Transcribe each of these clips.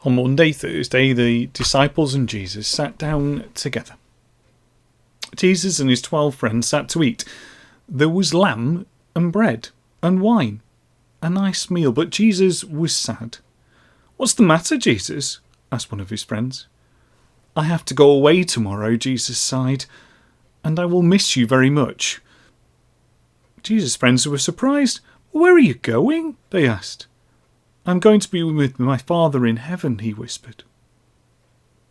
On Monday, Thursday, the disciples and Jesus sat down together. Jesus and his 12 friends sat to eat. There was lamb and bread and wine, a nice meal, but Jesus was sad. "What's the matter, Jesus?" asked one of his friends. "I have to go away tomorrow," Jesus sighed, "and I will miss you very much." Jesus' friends were surprised. "Where are you going?" they asked. "I'm going to be with my Father in heaven," he whispered.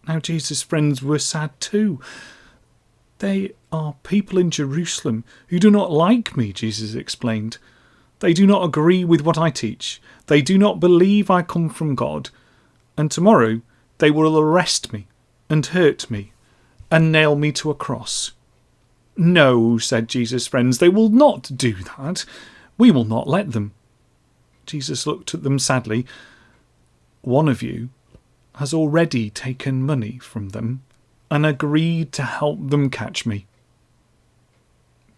Now Jesus' friends were sad too. "They are people in Jerusalem who do not like me," Jesus explained. "They do not agree with what I teach. They do not believe I come from God. And tomorrow they will arrest me and hurt me and nail me to a cross." "No," said Jesus' friends, "they will not do that. We will not let them." Jesus looked at them sadly. "One of you has already taken money from them and agreed to help them catch me."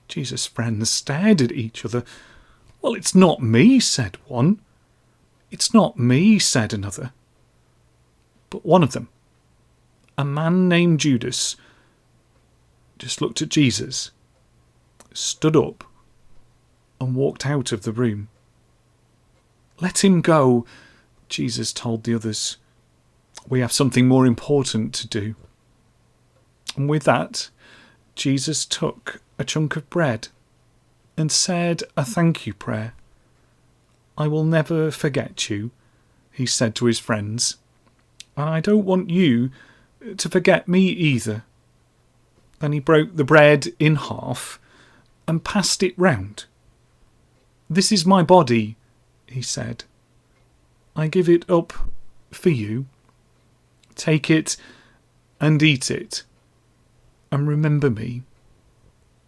Jesus' friends stared at each other. "Well, it's not me," said one. "It's not me," said another. But one of them, a man named Judas, just looked at Jesus, stood up, and walked out of the room. "Let him go," Jesus told the others. "We have something more important to do." And with that, Jesus took a chunk of bread and said a thank you prayer. "I will never forget you," he said to his friends, "and I don't want you to forget me either." Then he broke the bread in half and passed it round. "This is my body," he said. "I give it up for you. Take it and eat it, and remember me."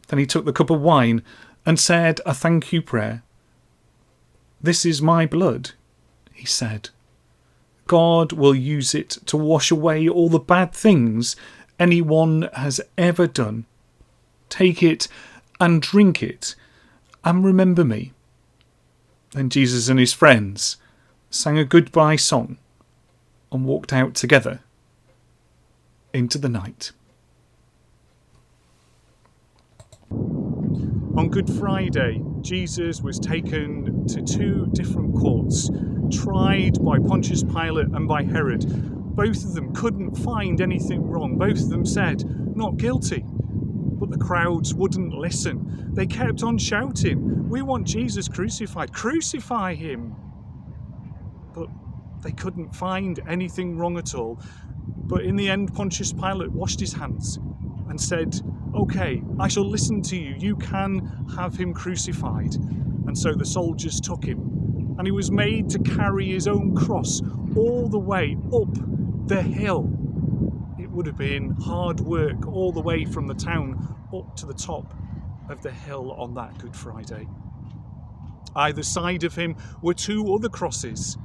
Then he took the cup of wine and said a thank you prayer. "This is my blood," he said. "God will use it to wash away all the bad things anyone has ever done. Take it and drink it, and remember me." Then Jesus and his friends sang a goodbye song and walked out together into the night. On Good Friday, Jesus was taken to two different courts, tried by Pontius Pilate and by Herod. Both of them couldn't find anything wrong. Both of them said, "Not guilty." But the crowds wouldn't listen. They kept on shouting, "We want Jesus crucified. Crucify him." But they couldn't find anything wrong at all. But in the end, Pontius Pilate washed his hands and said, "Okay, I shall listen to you. You can have him crucified." And so the soldiers took him, and he was made to carry his own cross all the way up the hill. It would have been hard work all the way from the town up to the top of the hill on that Good Friday. Either side of him were two other crosses.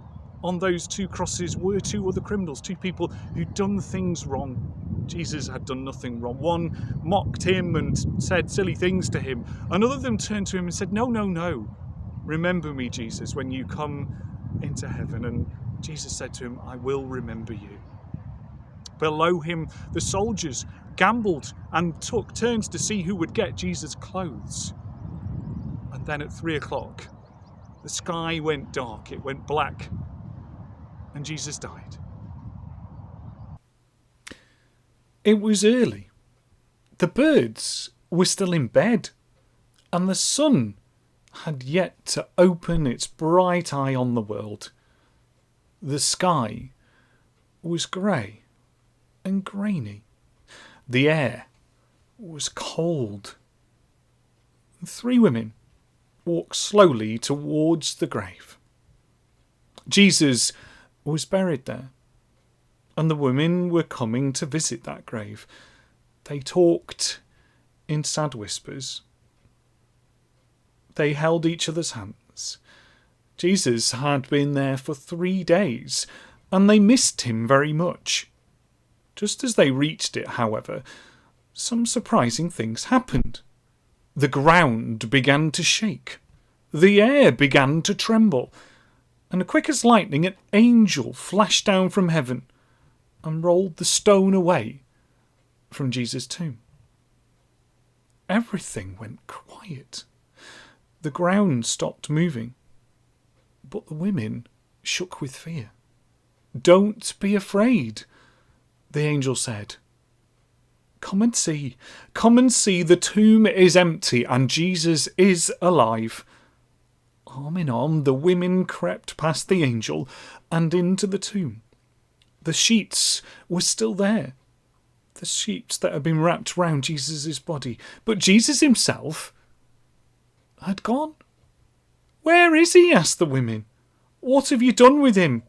On those two crosses were two other criminals, two people who'd done things wrong. Jesus had done nothing wrong. One mocked him and said silly things to him. Another of them turned to him and said, No. Remember me, Jesus, when you come into heaven." And Jesus said to him, "I will remember you." Below him, the soldiers gambled and took turns to see who would get Jesus' clothes. And then at 3:00, the sky went dark, it went black, and Jesus died. It was early. The birds were still in bed, and the sun had yet to open its bright eye on the world. The sky was grey and grainy. The air was cold. 3 women walked slowly towards the grave. Jesus was buried there, and the women were coming to visit that grave. They talked in sad whispers. They held each other's hands. Jesus had been there for 3 days, and they missed him very much. Just as they reached it, however, some surprising things happened. The ground began to shake. The air began to tremble. and quick as lightning an angel flashed down from heaven and rolled the stone away from Jesus' tomb. Everything went quiet. The ground stopped moving, but the women shook with fear. "Don't be afraid," the angel said. Come and see. Come and see. The tomb is empty and Jesus is alive." Arm in arm, the women crept past the angel and into the tomb. The sheets were still there, the sheets that had been wrapped round Jesus' body, but Jesus himself had gone. "Where is he?" asked the women. "What have you done with him?"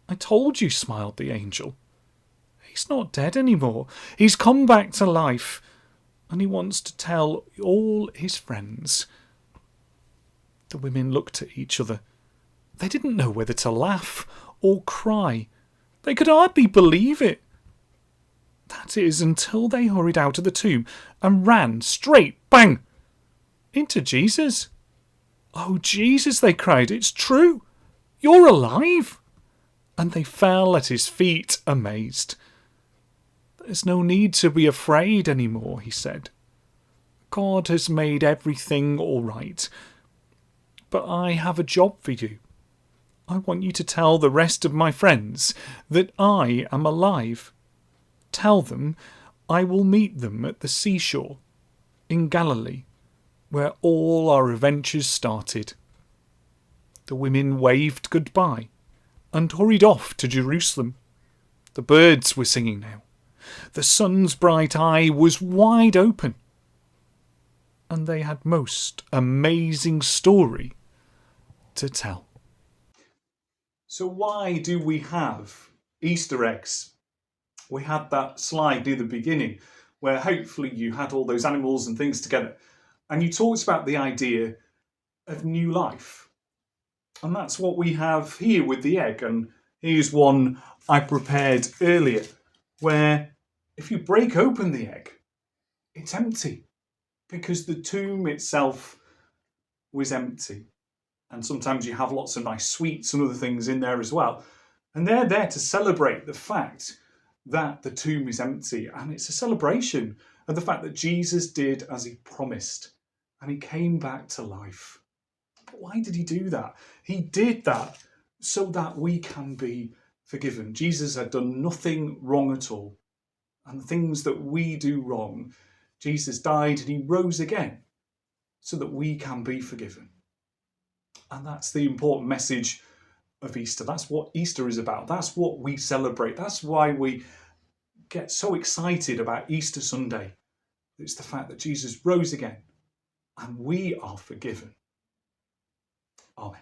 "I told you," smiled the angel. "He's not dead anymore. He's come back to life, and he wants to tell all his friends." The women looked at each other. They didn't know whether to laugh or cry. They could hardly believe it. That is, until they hurried out of the tomb and ran straight, bang, into Jesus. "Oh, Jesus," they cried, "it's true. You're alive." And they fell at his feet amazed. "There's no need to be afraid anymore," he said. "God has made everything all right. But I have a job for you. I want you to tell the rest of my friends that I am alive. Tell them I will meet them at the seashore in Galilee, where all our adventures started." The women waved goodbye and hurried off to Jerusalem. The birds were singing now. The sun's bright eye was wide open. And they had most amazing story to tell. So why do we have Easter eggs? We had that slide near the beginning where hopefully you had all those animals and things together. And you talked about the idea of new life. And that's what we have here with the egg. And here's one I prepared earlier, where if you break open the egg, it's empty because the tomb itself was empty. And sometimes you have lots of nice sweets and other things in there as well. And they're there to celebrate the fact that the tomb is empty. And it's a celebration of the fact that Jesus did as he promised and he came back to life. But why did he do that? He did that so that we can be forgiven. Jesus had done nothing wrong at all. And the things that we do wrong, Jesus died and he rose again so that we can be forgiven. And that's the important message of Easter. That's what Easter is about. That's what we celebrate. That's why we get so excited about Easter Sunday. It's the fact that Jesus rose again and we are forgiven. Amen.